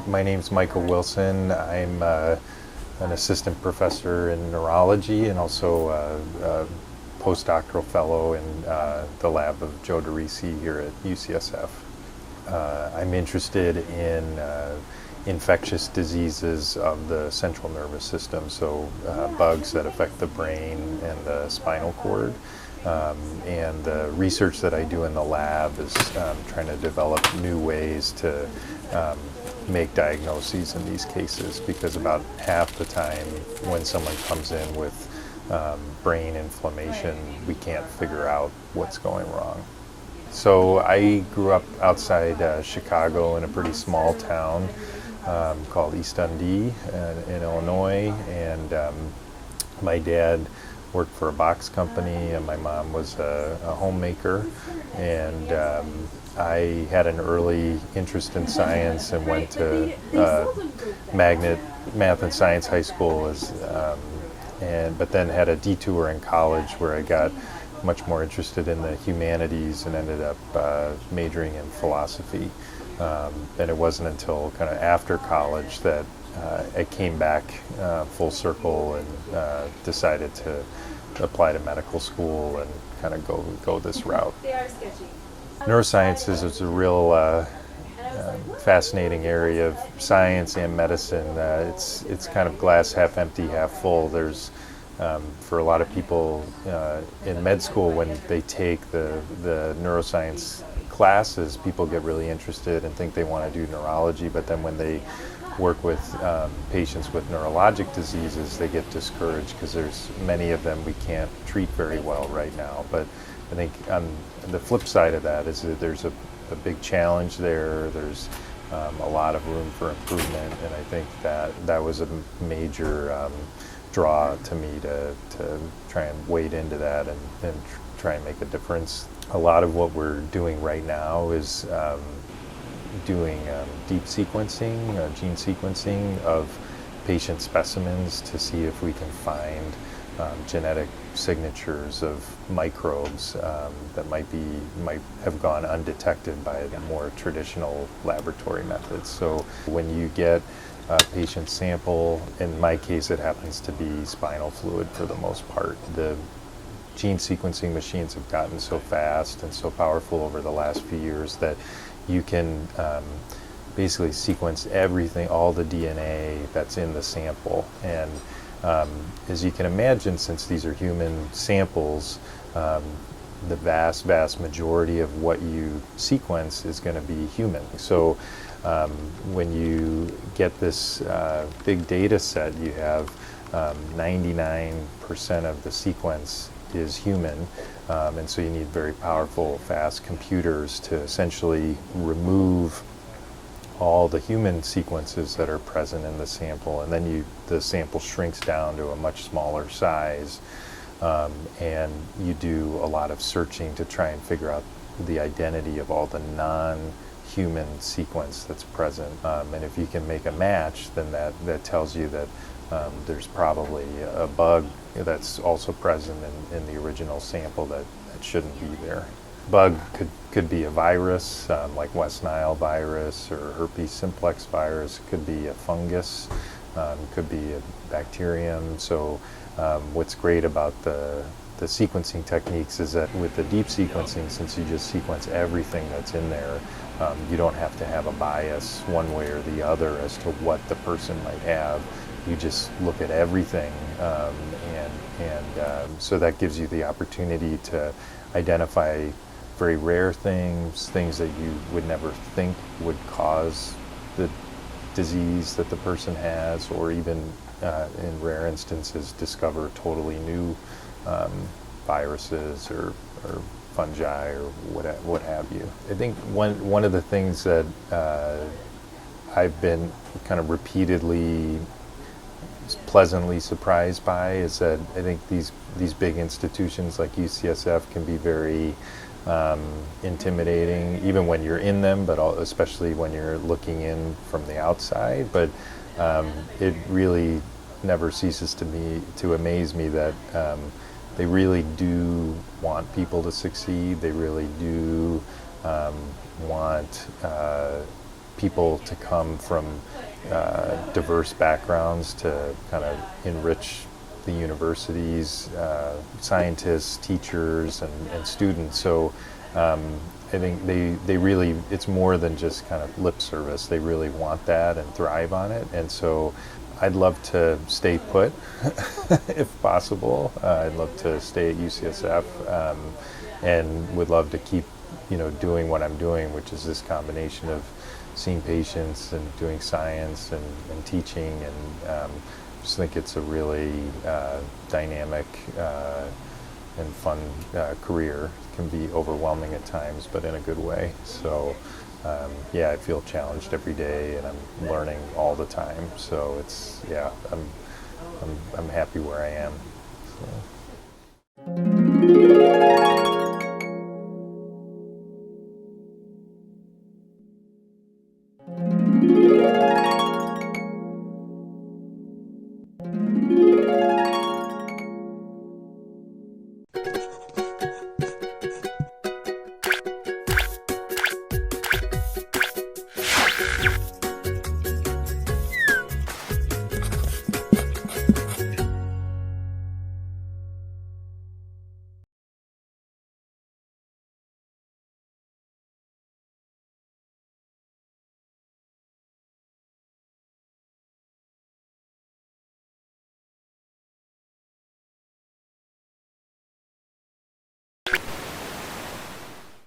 My name's Michale Wilson. I'm an assistant professor in neurology and also a postdoctoral fellow in the lab of Joe DeRisi here at UCSF. I'm interested in infectious diseases of the central nervous system, so bugs that affect the brain and the spinal cord. And the research that I do in the lab is trying to develop new ways to make diagnoses in these cases, because about half the time when someone comes in with brain inflammation, we can't figure out what's going wrong. So I grew up outside Chicago in a pretty small town called East Dundee in Illinois, and my dad worked for a box company and my mom was a homemaker, and I had an early interest in science and went to Magnet Math and Science High School but then had a detour in college where I got much more interested in the humanities and ended up majoring in philosophy. And it wasn't until kind of after college that I came back full circle and decided to apply to medical school and kind of go this route. Neuroscience is a real fascinating area of science and medicine. It's kind of glass half empty, half full. There's for a lot of people in med school, when they take the neuroscience classes, people get really interested and think they want to do neurology, but then when they work with patients with neurologic diseases, they get discouraged because there's many of them we can't treat very well right now. But I think on the flip side of that is that there's a big challenge there. There's a lot of room for improvement, and I think that was a major draw to me to try and wade into that and try and make a difference. A lot of what we're doing right now is doing deep sequencing, gene sequencing of patient specimens to see if we can find genetic signatures of microbes that might have gone undetected by the more traditional laboratory methods. So when you get a patient sample, in my case it happens to be spinal fluid for the most part. The gene sequencing machines have gotten so fast and so powerful over the last few years that you can basically sequence everything, all the DNA that's in the sample. And as you can imagine, since these are human samples, the vast majority of what you sequence is going to be human. So when you get this big data set, you have 99% of the sequence is human, and so you need very powerful, fast computers to essentially remove all the human sequences that are present in the sample, and then the sample shrinks down to a much smaller size, and you do a lot of searching to try and figure out the identity of all the non-human sequence that's present. And if you can make a match, then that tells you that there's probably a bug that's also present in the original sample that shouldn't be there. Bug could be a virus, like West Nile virus or herpes simplex virus. It could be a fungus, could be a bacterium. So what's great about the sequencing techniques is that with the deep sequencing, since you just sequence everything that's in there, you don't have to have a bias one way or the other as to what the person might have. You just look at everything, and so that gives you the opportunity to identify very rare things that you would never think would cause the disease that the person has, or even in rare instances discover totally new viruses or fungi or what have you. I think one of the things that I've been kind of repeatedly pleasantly surprised by is that I think these big institutions like UCSF can be very intimidating, even when you're in them, but especially when you're looking in from the outside. But it really never ceases to amaze me that they really do want people to succeed. They really do want people to come from diverse backgrounds to kind of enrich the universities, scientists, teachers, and students. So I think they really, it's more than just kind of lip service. They really want that and thrive on it. And so I'd love to stay put if possible. I'd love to stay at UCSF and would love to keep, doing what I'm doing, which is this combination of seeing patients and doing science and teaching, and just think it's a really dynamic and fun career. It can be overwhelming at times, but in a good way. So I feel challenged every day, and I'm learning all the time. So I'm happy where I am. So.